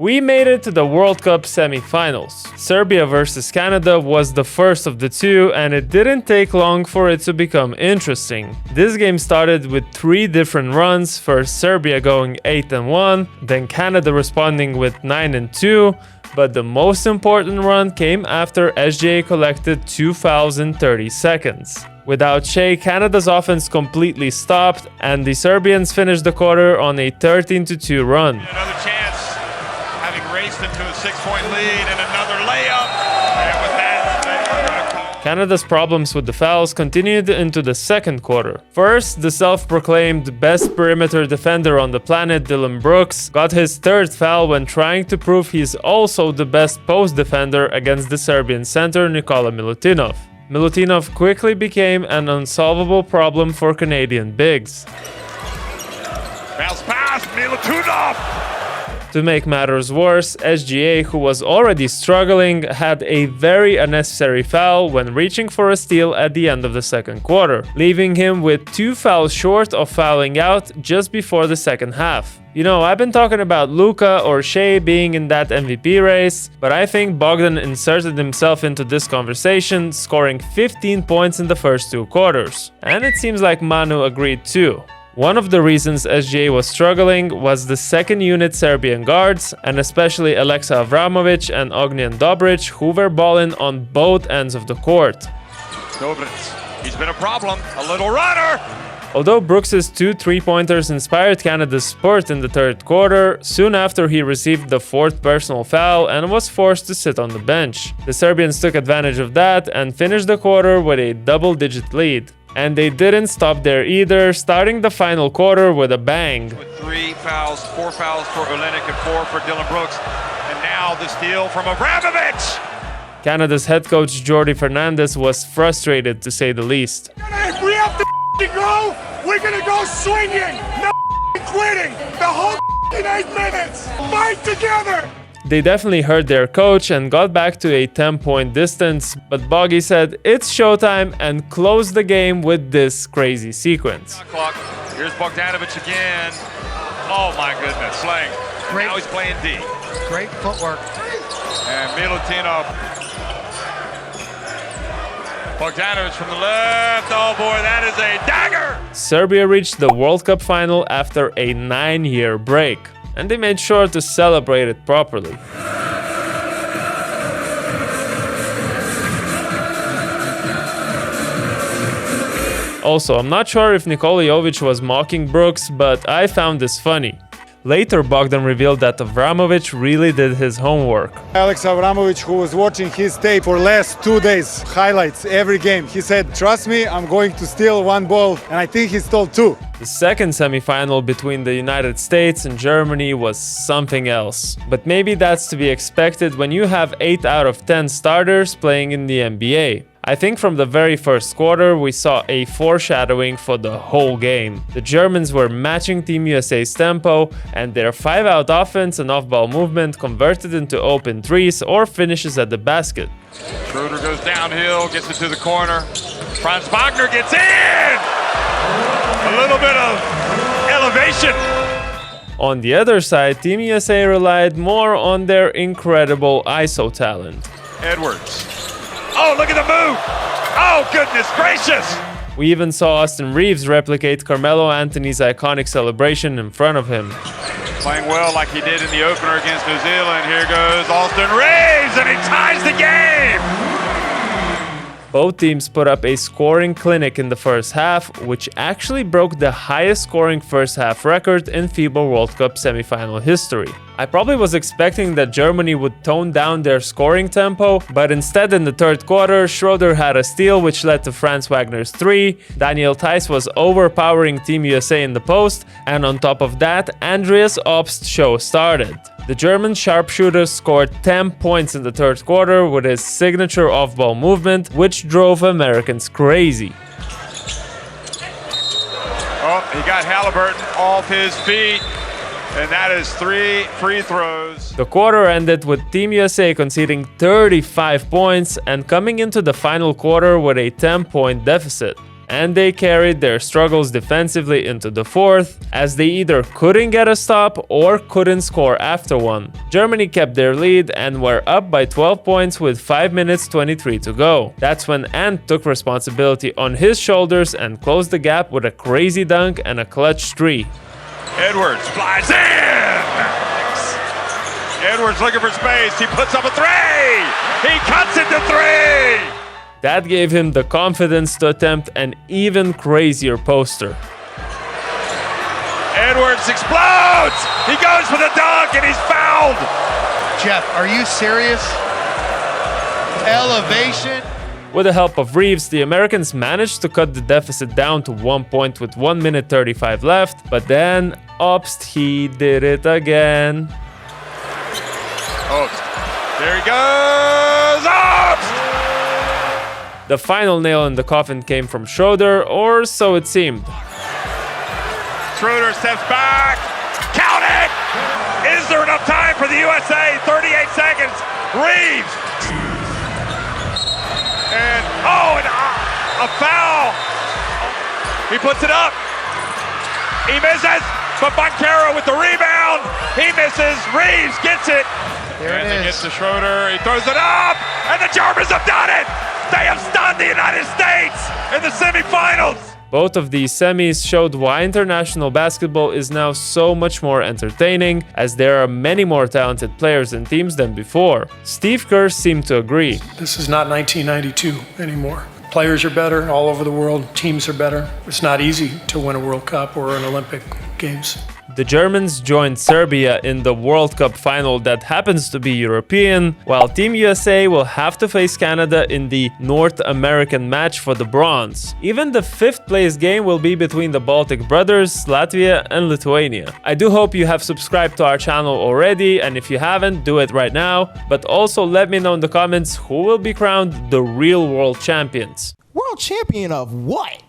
We made it to the World Cup semi-finals. Serbia versus Canada was the first of the two, and it didn't take long for it to become interesting. This game started with 3 different runs, first Serbia going 8-1, then Canada responding with 9-2, but the most important run came after SGA collected 2 fouls in 30 seconds. Without Shea, Canada's offense completely stopped, and the Serbians finished the quarter on a 13-2 run. Another chance, having raced into a 6-point lead, and another layup. And with that, they're going to call. Canada's problems with the fouls continued into the second quarter. First, the self-proclaimed best perimeter defender on the planet, Dylan Brooks, got his 3rd foul when trying to prove he's also the best post defender against the Serbian center Nikola Milutinov. Milutinov quickly became an unsolvable problem for Canadian bigs. Bounce pass, Milutinov! To make matters worse, SGA, who was already struggling, had a very unnecessary foul when reaching for a steal at the end of the second quarter, leaving him with 2 fouls short of fouling out just before the second half. You know, I've been talking about Luka or Shea being in that MVP race, but I think Bogdan inserted himself into this conversation, scoring 15 points in the first 2 quarters. And it seems like Manu agreed too. One of the reasons SGA was struggling was the second unit Serbian guards, and especially Aleksa Avramovic and Ognjen Dobric, who were balling on both ends of the court. Dobric, he's been a problem, a little runner! Although Brooks' 2 3-pointers inspired Canada's spurt in the third quarter, soon after he received the 4th personal foul and was forced to sit on the bench. The Serbians took advantage of that and finished the quarter with a double-digit lead. And they didn't stop there either, starting the final quarter with a bang. With 3 fouls, 4 fouls for Olenek and 4 for Dylan Brooks. And now the steal from Avramovic! Canada's head coach Jordi Fernandez was frustrated, to say the least. If we have to go, we're gonna go swinging! No quitting! The whole 8 minutes! Fight together! They definitely heard their coach and got back to a 10-point distance, but Boggy said it's showtime and closed the game with this crazy sequence. Clock. Here's Bogdanovic again. Oh my goodness, playing. Great. Now he's playing D. Great footwork. And Milutinov. Bogdanovic from the left. Oh boy, that is a dagger! Serbia reached the World Cup final after a 9-year break, and they made sure to celebrate it properly. Also, I'm not sure if Nikola Jovic was mocking Brooks, but I found this funny. Later, Bogdan revealed that Avramovic really did his homework. Alex Avramovic, who was watching his tape for last 2 days, highlights every game, he said, "Trust me, I'm going to steal 1 ball," and I think he stole 2. The second semi-final between the United States and Germany was something else. But maybe that's to be expected when you have 8 out of 10 starters playing in the NBA. I think from the very first quarter we saw a foreshadowing for the whole game. The Germans were matching Team USA's tempo, and their 5-out offense and off-ball movement converted into open threes or finishes at the basket. Schroeder goes downhill, gets it to the corner. Franz Wagner gets in! A little bit of elevation. On the other side, Team USA relied more on their incredible ISO talent. Edwards. Oh, look at the move! Oh, goodness gracious! We even saw Austin Reeves replicate Carmelo Anthony's iconic celebration in front of him. Playing well like he did in the opener against New Zealand. Here goes Austin Reeves, and he ties the game! Both teams put up a scoring clinic in the first half, which actually broke the highest scoring first half record in FIBA World Cup semifinal history. I probably was expecting that Germany would tone down their scoring tempo, but instead in the third quarter, Schroeder had a steal which led to Franz Wagner's 3, Daniel Theis was overpowering Team USA in the post, and on top of that, Andreas Obst's show started. The German sharpshooter scored 10 points in the third quarter with his signature off-ball movement, which drove Americans crazy. Oh, he got Halliburton off his feet, and that is 3 free throws. The quarter ended with Team USA conceding 35 points and coming into the final quarter with a 10-point deficit. and they carried their struggles defensively into the fourth, as they either couldn't get a stop or couldn't score after one. Germany kept their lead and were up by 12 points with 5 minutes 23 to go. That's when Ant took responsibility on his shoulders and closed the gap with a crazy dunk and a clutch three. Edwards flies in! Edwards looking for space. He puts up a three! He cuts it to three! That gave him the confidence to attempt an even crazier poster. Edwards explodes! He goes for the dunk and he's fouled! Jeff, are you serious? Elevation. With the help of Reeves, the Americans managed to cut the deficit down to 1 point with 1 minute 35 left, but then Obst, he did it again. Obst. There he goes! Obst! The final nail in the coffin came from Schroeder, or so it seemed. Schroeder steps back. Count it! Is there enough time for the USA? 38 seconds. Reeves. And a foul. He puts it up. He misses, but Banchero with the rebound. He misses. Reeves gets it. There it is. Gets to Schroeder. He throws it up, and the Germans have done it. They have stunned the United States in the semifinals. Both of these semis showed why international basketball is now so much more entertaining, as there are many more talented players and teams than before. Steve Kerr seemed to agree. This is not 1992 anymore. Players are better all over the world, teams are better. It's not easy to win a World Cup or an Olympic Games. The Germans joined Serbia in the World Cup final that happens to be European, while Team USA will have to face Canada in the North American match for the bronze. Even the 5th place game will be between the Baltic brothers, Latvia and Lithuania. I do hope you have subscribed to our channel already, and if you haven't, do it right now. But also let me know in the comments who will be crowned the real world champions. World champion of what?